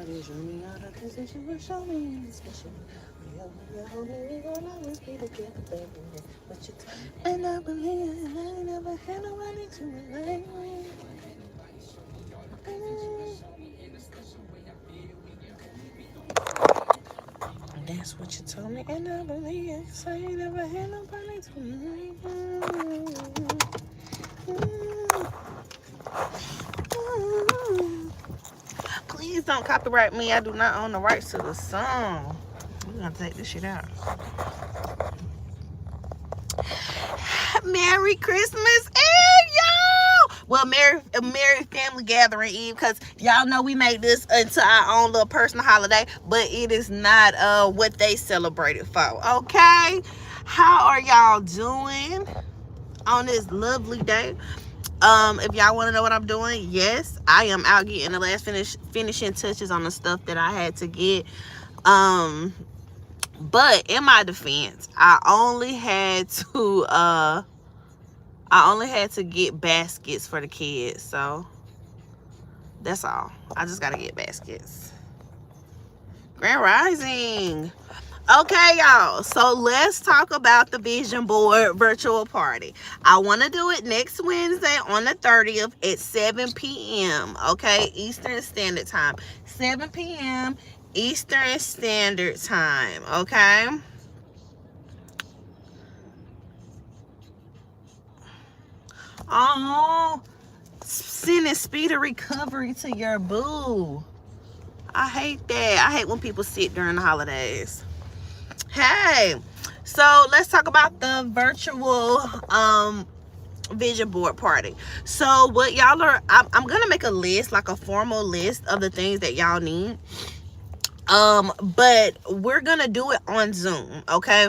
somebody drew me out of position, but show me any special. You hold me, we gon' always be together, baby. But you tell me, and I believe it, and I ain't never had nobody to relate with. That's what you told me, and I believe it. So I ain't never had nobody to relate with. Please don't copyright me. I do not own the rights to the song. We're gonna take this shit out. Merry Christmas Eve, y'all. Well, Merry Family Gathering Eve, because y'all know we made this into our own little personal holiday, but it is not what they celebrated for. Okay, how are y'all doing on this lovely day? If y'all want to know what I'm doing, yes, I am out getting the last finishing touches on the stuff that I had to get. But in my defense, I only had to get baskets for the kids, so that's all. I just gotta get baskets. Grand Rising. Okay, y'all, so let's talk about the vision board virtual party. I want to do it next Wednesday on the 30th at 7 p.m. Okay, Eastern Standard Time. 7 p.m. Eastern Standard Time. Okay. Oh, sending speedy recovery to your boo. I hate that. I hate when people sick during the holidays. Hey, so let's talk about the virtual vision board party. So what y'all are, I'm gonna make a list, like a formal list of the things that y'all need. But we're gonna do it on Zoom, okay?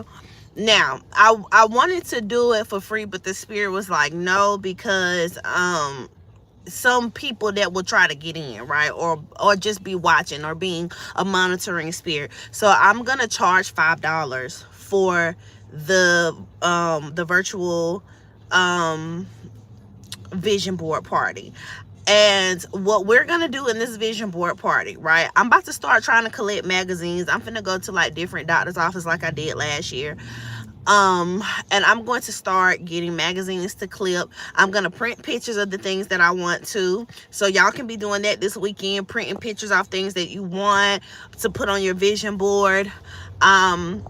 Now, I wanted to do it for free, but the spirit was like, no, because some people that will try to get in, right, or just be watching or being a monitoring spirit. So I'm gonna charge $5 for the virtual vision board party. And what we're gonna do in this vision board party, right, I'm about to start trying to collect magazines. I'm finna go to like different doctor's office like I did last year. And I'm going to start getting magazines to clip. I'm going to print pictures of the things that I want to. So y'all can be doing that this weekend, printing pictures off things that you want to put on your vision board. And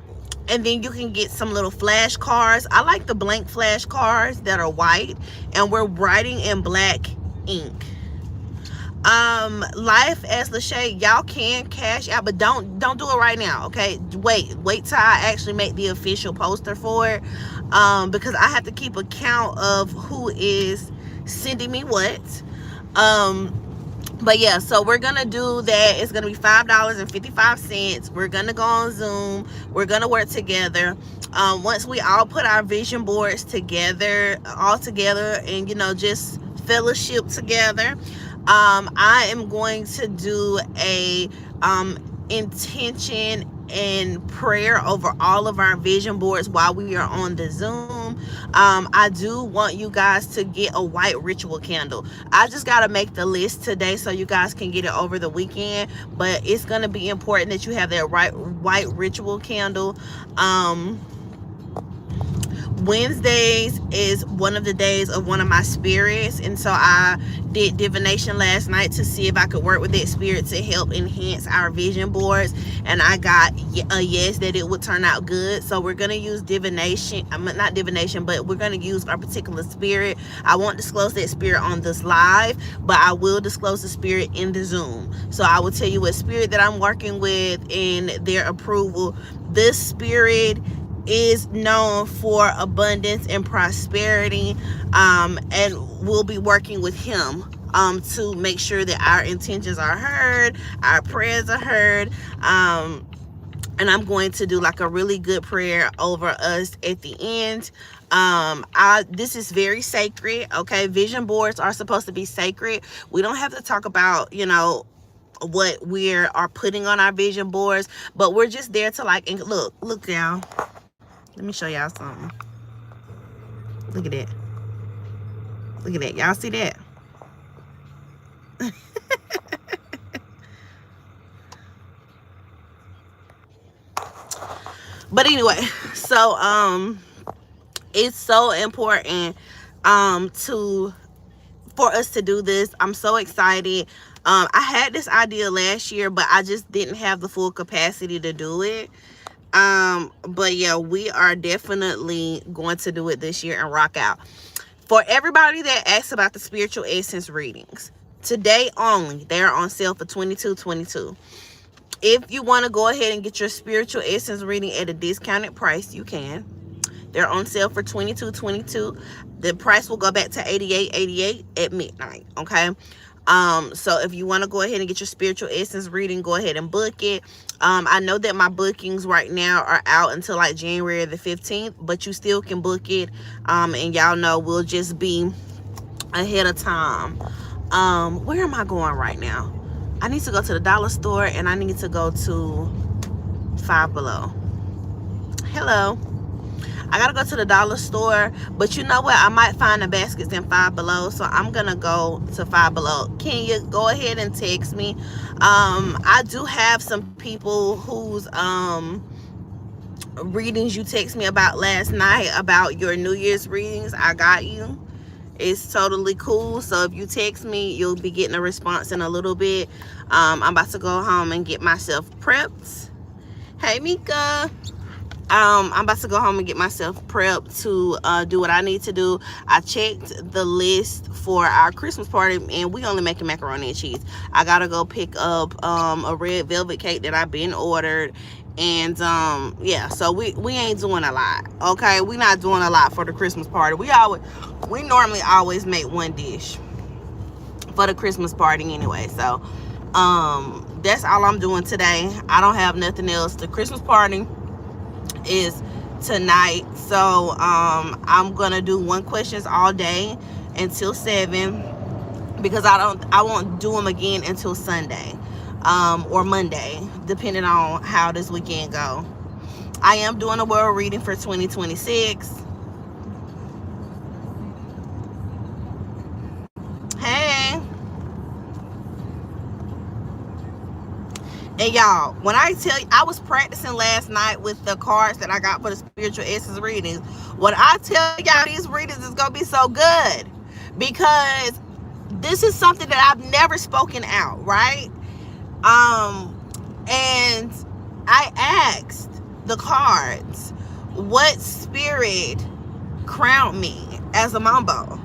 then you can get some little flashcards. I like the blank flashcards that are white, and we're writing in black ink. Life as Lachey, y'all can cash out, but don't do it right now, okay? Wait till I actually make the official poster for it, because I have to keep account of who is sending me what. But yeah, so we're gonna do that. It's gonna be $5.55. We're gonna go on Zoom. We're gonna work together. Once we all put our vision boards together, all together, and just fellowship together, I am going to do a intention and prayer over all of our vision boards while we are on the Zoom. I do want you guys to get a white ritual candle. I just got to make the list today so you guys can get it over the weekend, but it's going to be important that you have that white ritual candle. Wednesdays is one of the days of one of my spirits, and so I did divination last night to see if I could work with that spirit to help enhance our vision boards, and I got a yes that it would turn out good. So we're going to use divination, not divination, but we're going to use our particular spirit. I won't disclose that spirit on this live, but I will disclose the spirit in the Zoom. So I will tell you what spirit that I'm working with and their approval. This spirit is known for abundance and prosperity, and we'll be working with him to make sure that our intentions are heard, our prayers are heard, and I'm going to do like a really good prayer over us at the end. This is very sacred, okay? Vision boards are supposed to be sacred. We don't have to talk about what we are putting on our vision boards, but we're just there to like, and look y'all, let me show y'all something. Look at that. Look at that. Y'all see that? But anyway, so it's so important to for us to do this. I'm so excited. I had this idea last year, but I just didn't have the full capacity to do it. But yeah, we are definitely going to do it this year and rock out. For everybody that asks about the spiritual essence readings, today only, they're on sale for $22.22. If you want to go ahead and get your spiritual essence reading at a discounted price, you can. They're on sale for $22.22. The price will go back to $88.88 at midnight. Okay. So if you want to go ahead and get your spiritual essence reading, go ahead and book it. I know that my bookings right now are out until like January the 15th, but you still can book it. And y'all know we'll just be ahead of time. Where am I going right now? I need to go to the dollar store and I need to go to Five Below. Hello. I gotta go to the dollar store, but you know what? I might find the baskets in Five Below, so I'm gonna go to Five Below. Can you go ahead and text me? I do have some people whose readings you text me about last night about your New Year's readings. I got you. It's totally cool. So if you text me, you'll be getting a response in a little bit. I'm about to go home and get myself prepped. Hey, Mika. I'm about to go home and get myself prepped to do what I need to do. I checked the list for our Christmas party, and we only making macaroni and cheese. I gotta go pick up a red velvet cake that I've been ordered, and yeah, so we ain't doing a lot. Okay, we not doing a lot for the Christmas party. We normally always make one dish for the Christmas party anyway. So that's all I'm doing today. I don't have nothing else. The Christmas party is tonight, so I'm gonna do one questions all day until 7, because I won't do them again until Sunday or Monday, depending on how this weekend go. I am doing a world reading for 2026. Hey. And y'all, when I tell you, I was practicing last night with the cards that I got for the spiritual essence readings. When I tell y'all these readings is going to be so good, because this is something that I've never spoken out, right? And I asked the cards, what spirit crowned me as a mambo?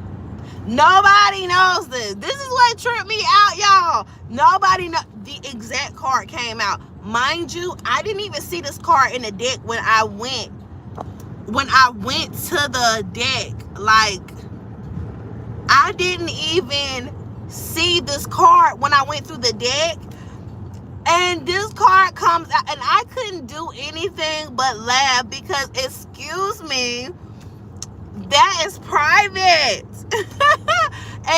Nobody knows this. This is what tripped me out, y'all. Nobody know. The exact card came out. Mind you, I didn't even see this card in the deck when I went to the deck. Like, I didn't even see this card when I went through the deck. And this card comes out, and I couldn't do anything but laugh, because, excuse me, that is private.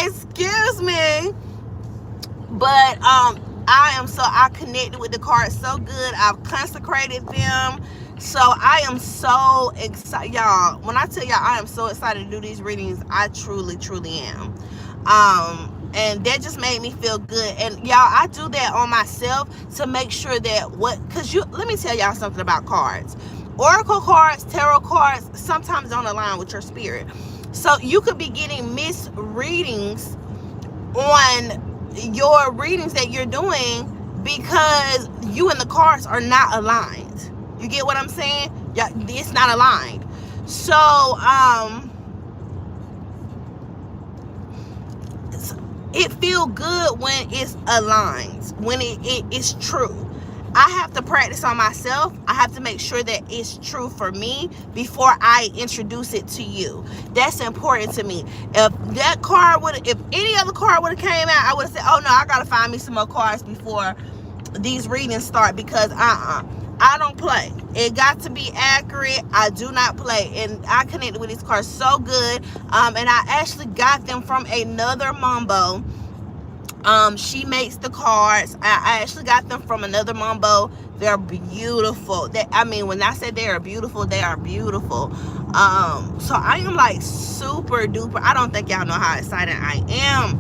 Excuse me. But I connected with the cards so good. I've consecrated them. So I am so excited, y'all. When I tell y'all I am so excited to do these readings, I truly, truly am. And that just made me feel good. And y'all, I do that on myself to make sure that let me tell y'all something about cards. Oracle cards, tarot cards sometimes don't align with your spirit. So you could be getting misreadings on your readings that you're doing because you and the cards are not aligned. You get what I'm saying? Yeah, it's not aligned. So it feels good when it's aligned, when it is true. I have to practice on myself. I have to make sure that it's true for me before I introduce it to you. That's important to me. If any other card would have came out, I would have said, oh no, I gotta find me some more cards before these readings start, because I don't play. It got to be accurate. I do not play. And I connected with these cards so good. And I actually got them from another mambo. She makes the cards. I actually got them from another mambo. They're beautiful. When I said they are beautiful, they are beautiful. So I am like super duper. I don't think y'all know how excited I am.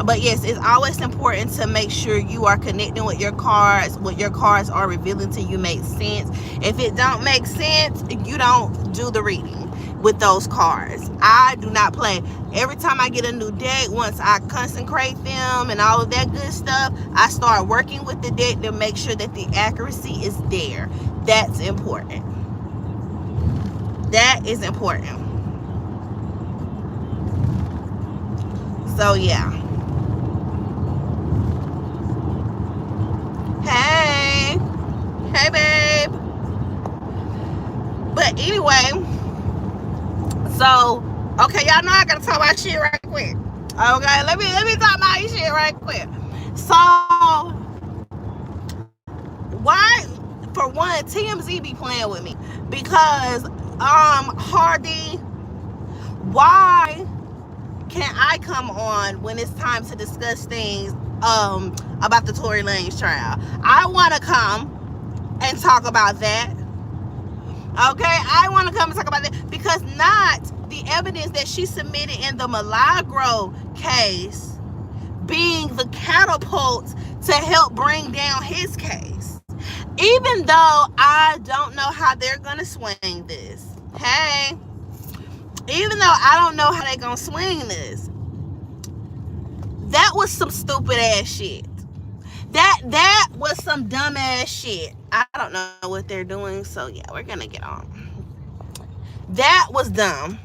But yes, it's always important to make sure you are connecting with your cards. What your cards are revealing to you makes sense. If it don't make sense, you don't do the reading with those cards. I do not play. Every time I get a new deck, once I consecrate them and all of that good stuff, I start working with the deck to make sure that the accuracy is there. That's important. That is important. So yeah. Hey. Hey, babe. But anyway, so, okay, y'all know I gotta talk about shit right quick. Okay, let me talk about shit right quick. So, why, for one, TMZ be playing with me because Hardy, why can't I come on when it's time to discuss things about the Tory Lanez trial? I want to come and talk about that. Okay, I want to come and talk about that because not the evidence that she submitted in the Milagro case being the catapult to help bring down his case. Even though I don't know how they're going to swing this. Hey, even though I don't know how they're going to swing this, that was some stupid ass shit. That was some dumb ass shit. I don't know what they're doing, so yeah, we're gonna get on. That was dumb.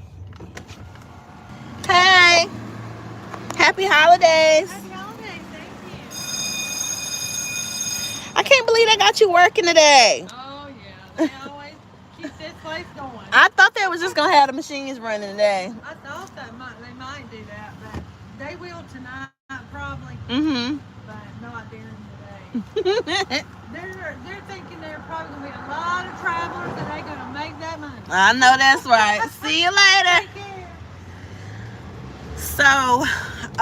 Hey, happy holidays. Happy holidays, thank you. I can't believe they got you working today. Oh yeah, they always keep this place going. I thought they was just gonna have the machines running today. I thought they might do that, but they will tonight probably. But not during the day. They're thinking there are probably gonna be a lot of travelers and they're gonna make that money. I know that's right. See you later. Take care. So,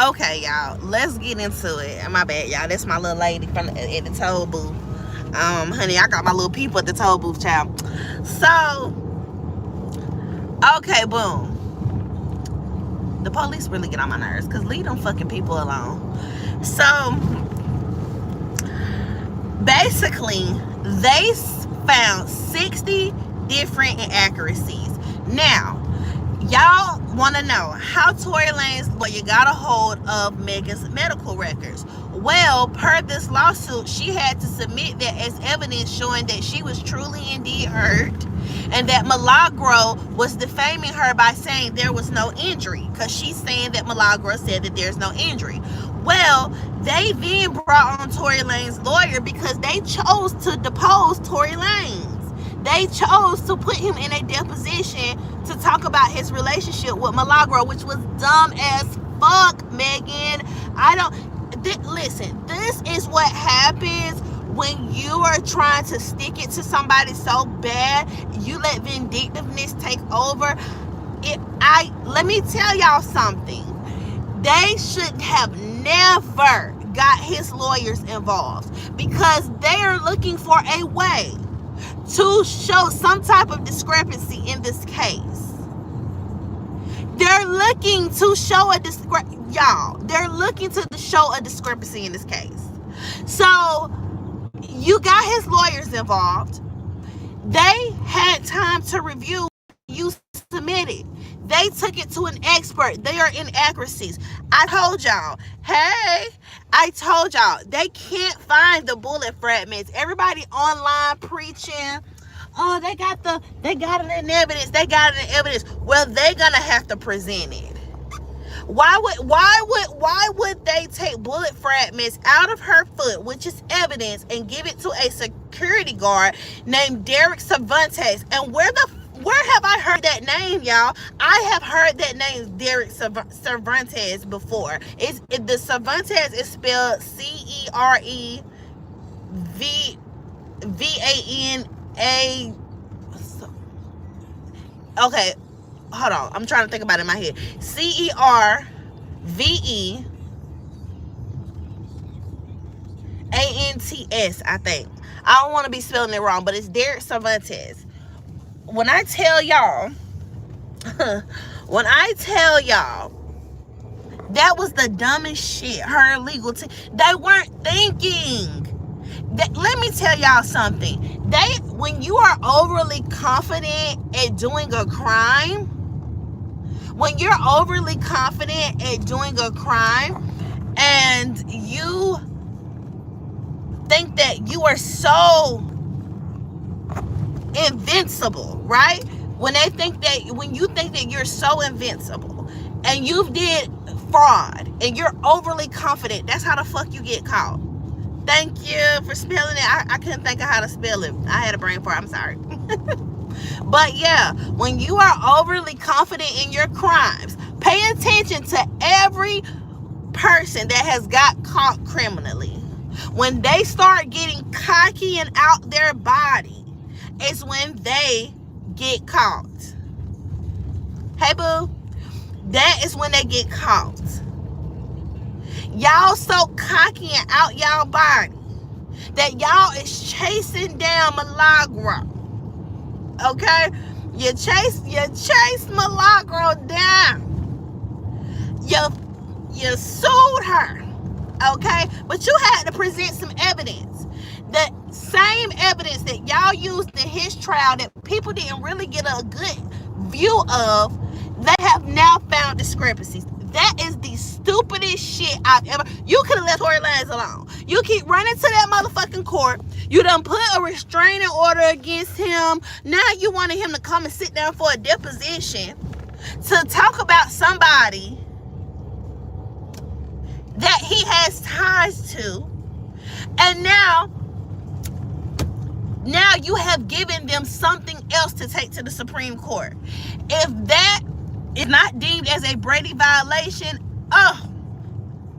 okay, y'all, let's get into it. My bad, y'all. That's my little lady from at the toll booth. Honey, I got my little people at the toll booth, child. So, okay, boom. The police really get on my nerves because leave them fucking people alone. So, basically, they found 60 different inaccuracies. Now, y'all want to know how Tory Lanez lawyer got a hold of Megan's medical records. Well, per this lawsuit, she had to submit that as evidence showing that she was truly indeed hurt and that Milagro was defaming her by saying there was no injury because she's saying that Milagro said that there's no injury. Well, they then brought on Tory Lanez's lawyer because they chose to depose Tory Lanez. They chose to put him in a deposition to talk about his relationship with Milagro, which was dumb as fuck, Megan. Listen, this is what happens when you are trying to stick it to somebody so bad, you let vindictiveness take over. Let me tell y'all something. They should have never got his lawyers involved because they are looking for a way to show some type of discrepancy in this case. They're looking to show a They're looking to show a discrepancy in this case. So you got his lawyers involved. They had time to review what you submitted. They took it to an expert. They are inaccuracies. I told y'all, they can't find the bullet fragments. Everybody online preaching, oh, they got it in evidence. Well, they're gonna have to present it. Why would they take bullet fragments out of her foot, which is evidence, and give it to a security guard named Derek Cervantes? And where have I heard that name, y'all? I have heard that name, Derek Cervantes, before. The Cervantes is spelled Cerevana. Okay, hold on. I'm trying to think about it in my head. Cervantes, I think. I don't want to be spelling it wrong, but it's Derek Cervantes. When I tell y'all That was the dumbest shit her legal team. They weren't thinking. Let me tell y'all something. When you are overly confident at doing a crime, when you're overly confident at doing a crime and you think that you are so invincible, right? When you think that you're so invincible and you did fraud and you're overly confident, that's how the fuck you get caught. Thank you for spelling it. I couldn't think of how to spell it. I had a brain fart. I'm sorry. But yeah, when you are overly confident in your crimes, pay attention to every person that has got caught criminally. When they start getting cocky and out their body, it's when they get caught. Hey boo, that is when they get caught. Y'all so cocky and out y'all body that y'all is chasing down Milagro. Okay? You chase Milagro down. You sued her. Okay? But you had to present some evidence. The same evidence that y'all used in his trial that people didn't really get a good view of, they have now found discrepancies. That is the stupidest shit I've ever. You could have left Tory Lanez alone. You keep running to that motherfucking court. You done put a restraining order against him. Now you wanted him to come and sit down for a deposition to talk about somebody that he has ties to. And now you have given them something else to take to the Supreme Court. If that is not deemed as a Brady violation,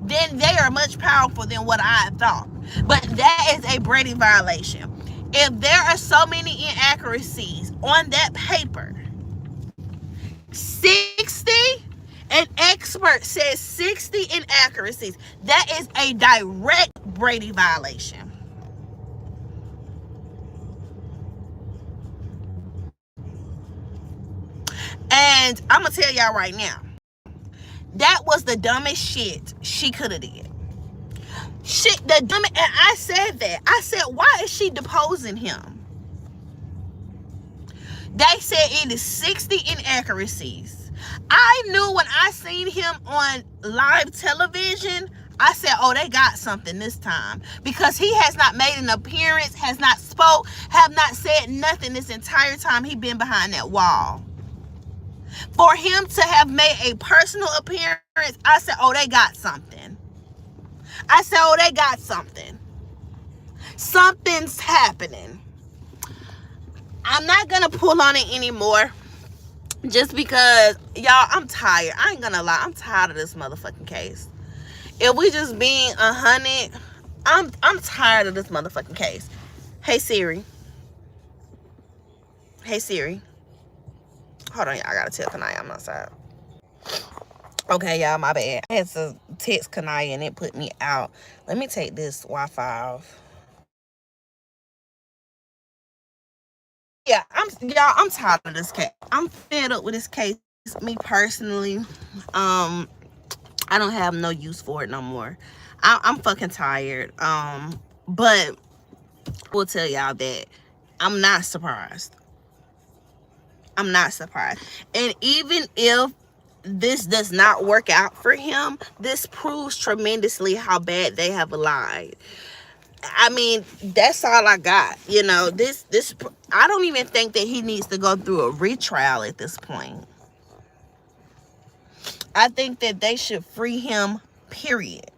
then they are much powerful than what I thought. But that is a Brady violation. If there are so many inaccuracies on that paper, 60, an expert says 60 inaccuracies, that is a direct Brady violation. And I'm gonna tell y'all right now, that was the dumbest shit she could have did. And I said that. I said, why is she deposing him? They said it is 60 inaccuracies. I knew when I seen him on live television, I said, oh, they got something this time. Because he has not made an appearance, has not spoke, have not said nothing this entire time he been behind that wall. For him to have made a personal appearance, I said, oh, they got something. I said, oh, they got something. Something's happening. I'm not going to pull on it anymore. Just because, y'all, I'm tired. I ain't going to lie. I'm tired of this motherfucking case. If we just being 100, I'm tired of this motherfucking case. Hey, Siri. Hey, Siri. Hold on, y'all. I gotta tell Kanaya I'm outside. Okay, y'all, my bad. I had to text Kanaya and it put me out. Let me take this Wi-Fi off. Yeah, I'm tired of this case. I'm fed up with this case. Me personally, I don't have no use for it no more. I'm fucking tired. But we'll tell y'all that I'm not surprised. I'm not surprised. And even if this does not work out for him, this proves tremendously how bad they have lied. I mean, that's all I got. You know, this I don't even think that he needs to go through a retrial at this point. I think that they should free him, period.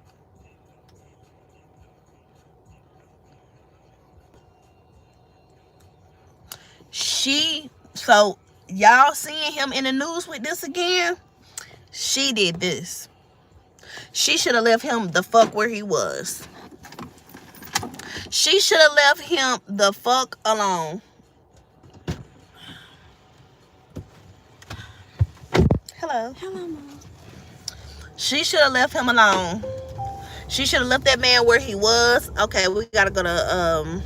So y'all seeing him in the news with this again? She did this. She should have left him the fuck where he was. She should have left him the fuck alone. Hello. Hello, Mom. She should have left him alone. She should have left that man where he was. Okay, we gotta go to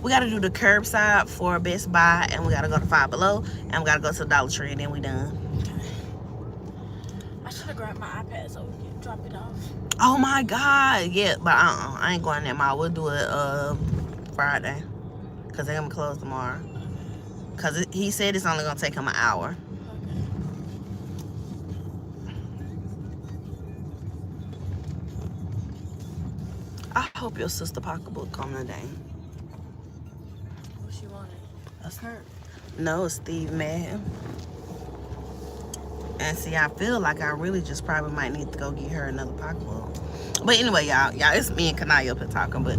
we gotta do the curbside for Best Buy, and we gotta go to Five Below, and we gotta go to the Dollar Tree, and then we done. should have grabbed my iPad so we can drop it off. Oh my God. Yeah, but I ain't going that mall. We'll do it Friday. Because they're going to close tomorrow. Because he said it's only going to take him an hour. I hope your sister pocketbook come today. What she wanted? A skirt? No, Steve man. And see, I feel like I really just probably might need to go get her another pocketbook. But anyway, y'all, it's me and Kanaya up here talking. But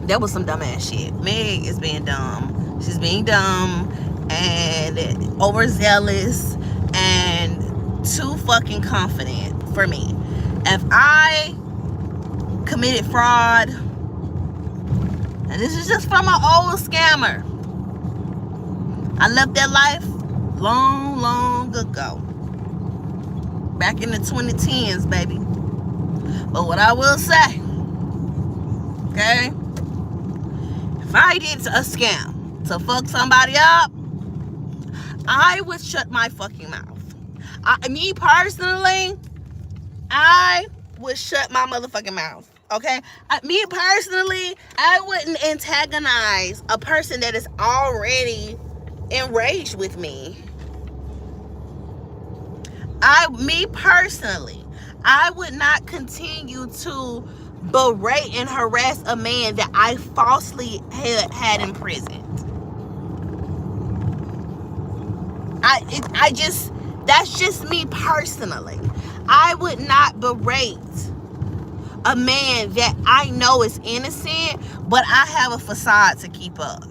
that was some dumbass shit. Meg is being dumb. She's being dumb and overzealous and too fucking confident for me. If I committed fraud, and this is just from an old scammer, I left that life long ago, back in the 2010s, baby. But what I will say, okay, if I did a scam to fuck somebody up, I would shut my fucking mouth. Me personally, I would shut my motherfucking mouth. Okay? Me personally, I wouldn't antagonize a person that is already enraged with me. Me personally, I would not continue to berate and harass a man that I falsely had imprisoned. That's just me personally. I would not berate a man that I know is innocent, but I have a facade to keep up.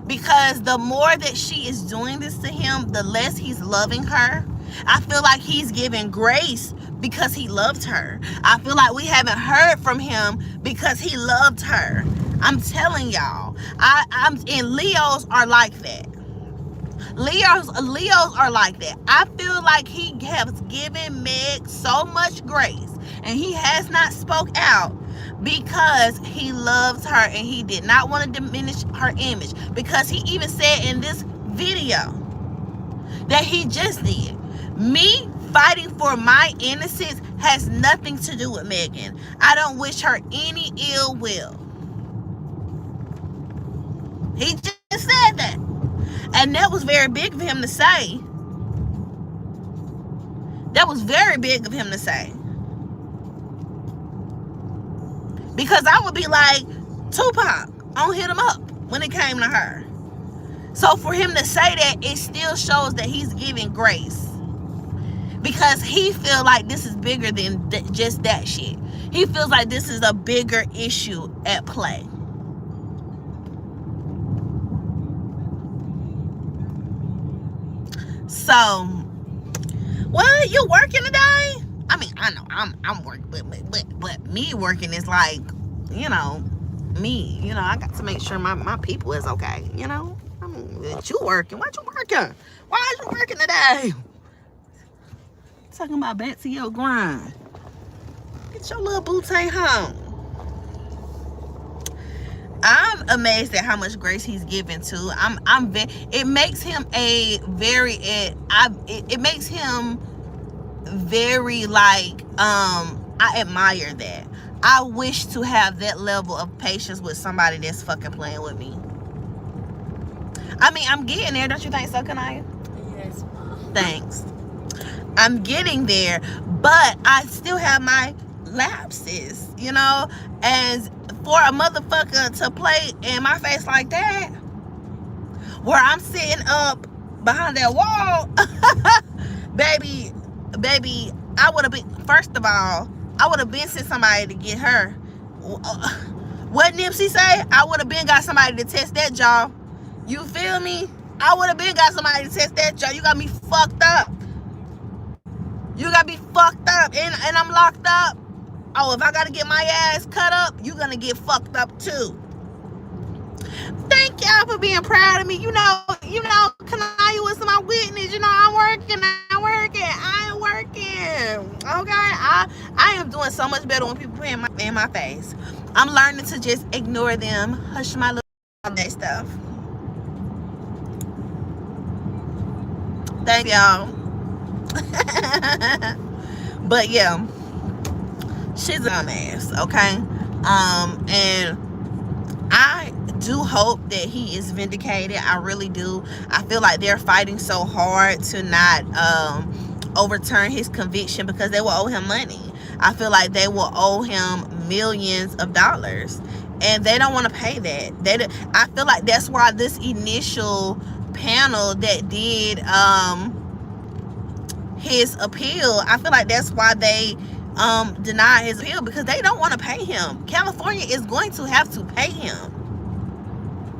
Because the more that she is doing this to him, the less he's loving her. I feel like he's giving grace because he loved her. I feel like we haven't heard from him because he loved her. I'm telling y'all. And Leos are like that. Leos are like that. I feel like he has given Meg so much grace, and he has not spoke out because he loves her and he did not want to diminish her image. Because he even said in this video that he just did, me fighting for my innocence has nothing to do with Megan. I don't wish her any ill will. He just said that. And that was very big of him to say. That was very big of him to say. Because I would be like, Tupac, I don't hit him up when it came to her. So for him to say that, it still shows that he's giving grace. Because he feels like this is bigger than just that shit. He feels like this is a bigger issue at play. So, what? You working today? I mean, I know I'm working, but me working is like, you know, me. You know, I got to make sure my people is okay. You know, I mean, you working? Why you working? Why are you working today? Talking about back to your grind. Get your little booty home. I'm amazed at how much grace he's given to. It makes him it makes him very like I admire that. I wish to have that level of patience with somebody that's fucking playing with me. I mean, I'm getting there, don't you think so, Kanaya? Yes, Mom. Thanks. I'm getting there, but I still have my lapses, you know, and for a motherfucker to play in my face like that, where I'm sitting up behind that wall, baby, I would have been, first of all, I would have been sent somebody to get her. What Nipsey say? I would have been got somebody to test that jaw. You feel me? I would have been got somebody to test that jaw. You got me fucked up. You got me fucked up, and I'm locked up. Oh, if I gotta get my ass cut up, you gonna get fucked up too. Thank y'all for being proud of me. You know, Kanaya was my witness. You know, I'm working. I am working. Okay, I am doing so much better when people put in my face. I'm learning to just ignore them, hush my little all that stuff. Thank y'all. But yeah, she's a dumbass, okay? And I do hope that he is vindicated. I really do. I feel like they're fighting so hard to not overturn his conviction because they will owe him money. I feel like they will owe him millions of dollars, and they don't want to pay that. I feel like that's why this initial panel that did his appeal, I feel like that's why they denied his appeal, because they don't want to pay him. California is going to have to pay him.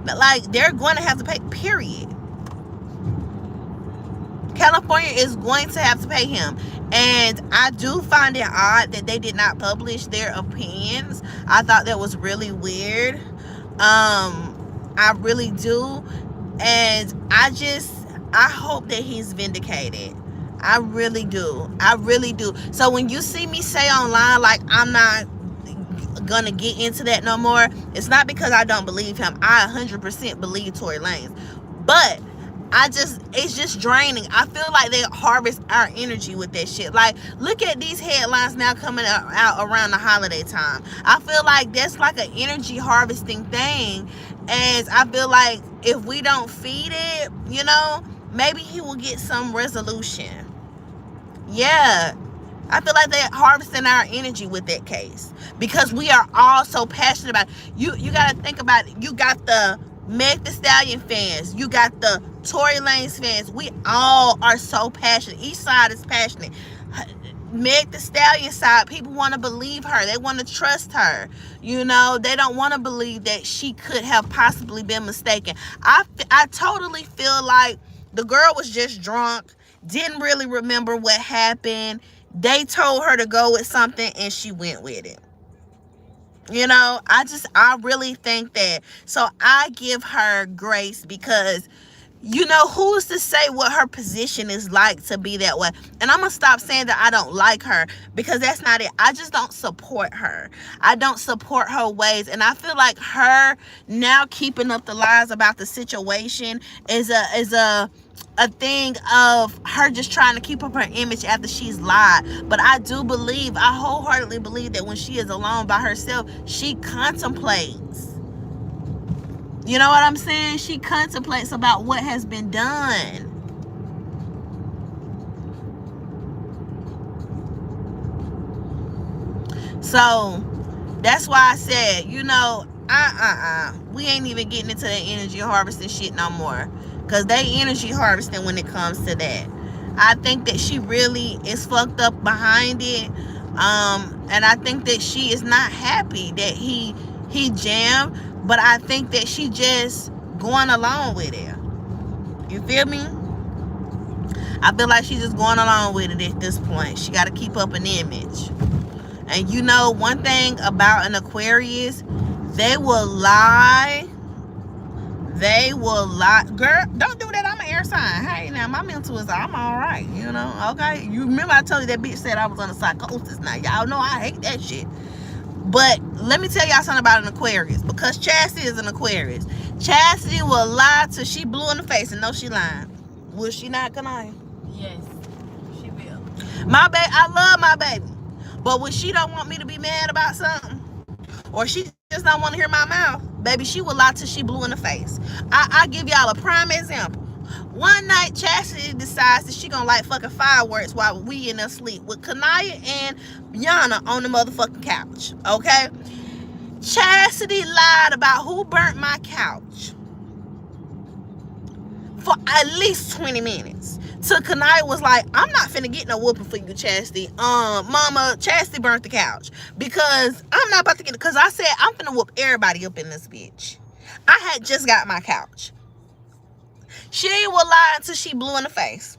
But like, they're going to have to pay, period. California is going to have to pay him. And I do find it odd that they did not publish their opinions. I thought that was really weird. I really do. And I hope that he's vindicated. I really do. I really do. So when you see me say online, like, I'm not gonna get into that no more, it's not because I don't believe him. I 100% believe Tory Lanez. But it's just draining. I feel like they harvest our energy with that shit. Like, look at these headlines now coming out around the holiday time. I feel like that's like an energy harvesting thing. And I feel like if we don't feed it, you know, maybe he will get some resolution. Yeah. I feel like they're harvesting our energy with that case, because we are all so passionate about it. You got to think about it. You got the Meg Thee Stallion fans. You got the Tory Lanez fans. We all are so passionate. Each side is passionate. Meg Thee Stallion side, people want to believe her. They want to trust her. You know, they don't want to believe that she could have possibly been mistaken. I totally feel like the girl was just drunk, didn't really remember what happened. They told her to go with something and she went with it. You know, I really think that. So I give her grace, because, you know, who's to say what her position is like to be that way? And I'm going to stop saying that I don't like her, because that's not it. I just don't support her. I don't support her ways. And I feel like her now keeping up the lies about the situation is a thing of her just trying to keep up her image after she's lied. But I wholeheartedly believe that when she is alone by herself, she contemplates. You know what I'm saying? She contemplates about what has been done. So that's why I said, you know, we ain't even getting into that energy harvesting shit no more, because they energy harvesting when it comes to that. I think that she really is fucked up behind it. And I think that she is not happy that he jammed, but I think that she just going along with it. You feel me? I feel like she's just going along with it at this point. She got to keep up an image. And you know, one thing about an Aquarius, they will lie. They will lie. Girl, don't do that. I'm an air sign. Hey, now my mental is, I'm all right. You know, okay? You remember I told you that bitch said I was on a psychosis. Now, y'all know I hate that shit. But let me tell y'all something about an Aquarius, because Chastity is an Aquarius. Chastity will lie till she blue in the face and know she lying. Will she not, Kanaya? Yes, she will. My baby, I love my baby. But when she don't want me to be mad about something, or she just don't want to hear my mouth, baby, she will lie till she blue in the face. I give y'all a prime example. One night, Chastity decides that she gonna light fucking fireworks while we in there sleep with Kanaya and Yana on the motherfucking couch, okay? Chastity lied about who burnt my couch for at least 20 minutes. So Kanaya was like, I'm not finna get no whooping for you, Chastity. Mama, Chastity burnt the couch. Because I'm not about to get it. Because I said, I'm finna whoop everybody up in this bitch. I had just got my couch. She will lie until she blue in the face.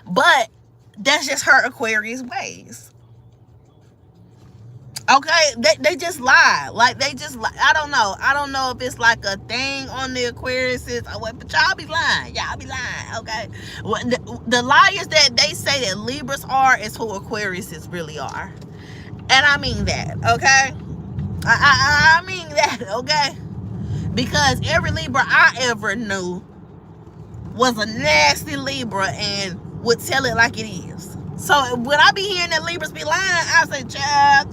But that's just her Aquarius ways. Okay, they just lie. Like, they just lie. I don't know if it's like a thing on the Aquariuses. But y'all be lying. Y'all be lying, okay? The liars that they say that Libras are is who Aquariuses really are. And I mean that, okay? I mean that, okay? Because every Libra I ever knew was a nasty Libra and would tell it like it is. So when I be hearing that Libras be lying, I say, child.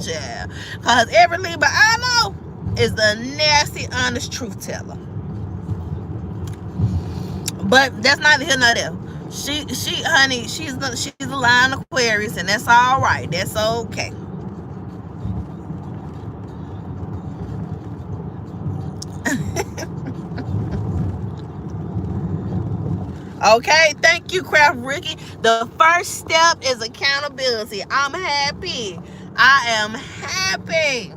Because every Libra I know is the nasty, honest truth teller. But that's neither here nor there. Honey, she's a lying Aquarius, and that's all right. That's okay. Okay, thank you, Craft Ricky. The first step is accountability. I'm happy. I am happy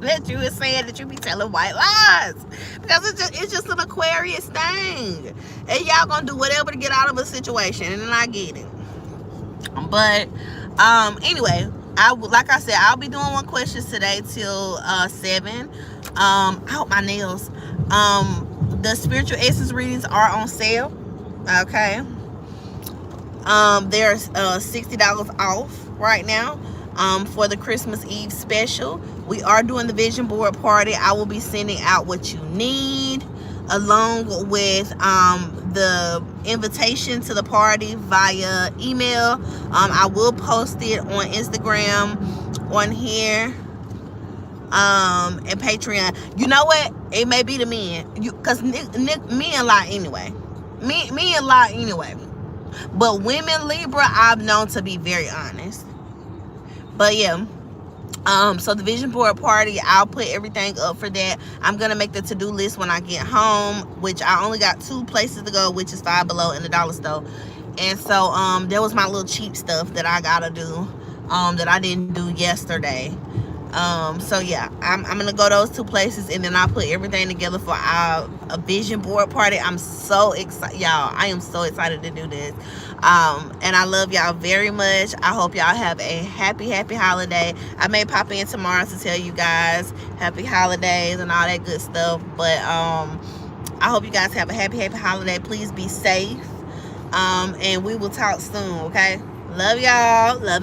that you were saying that you be telling white lies, because it's just an Aquarius thing, and y'all gonna do whatever to get out of a situation, and I get it. But anyway, like I said, I'll be doing one questions today till 7. I hope my nails. The spiritual essence readings are on sale. Okay. There's $60 off right now for the Christmas Eve special. We are doing the vision board party. I will be sending out what you need along with the invitation to the party via email. I will post it on Instagram, on here, and Patreon. You know what? It may be the men, because men lie anyway. Men lie anyway. But women Libra, I've known to be very honest. But yeah. So the vision board party, I'll put everything up for that. I'm gonna make the to-do list when I get home, which I only got 2 places to go, which is Five Below and the dollar store. And so there was my little cheap stuff that I gotta do, that I didn't do yesterday. So yeah, I'm gonna go those 2 places, and then I'll put everything together for a vision board party. I'm so excited, y'all. I am so excited to do this. And I love y'all very much. I hope y'all have a happy holiday. I may pop in tomorrow to tell you guys happy holidays and all that good stuff, but I hope you guys have a happy holiday. Please be safe, and we will talk soon. Okay, love y'all. Love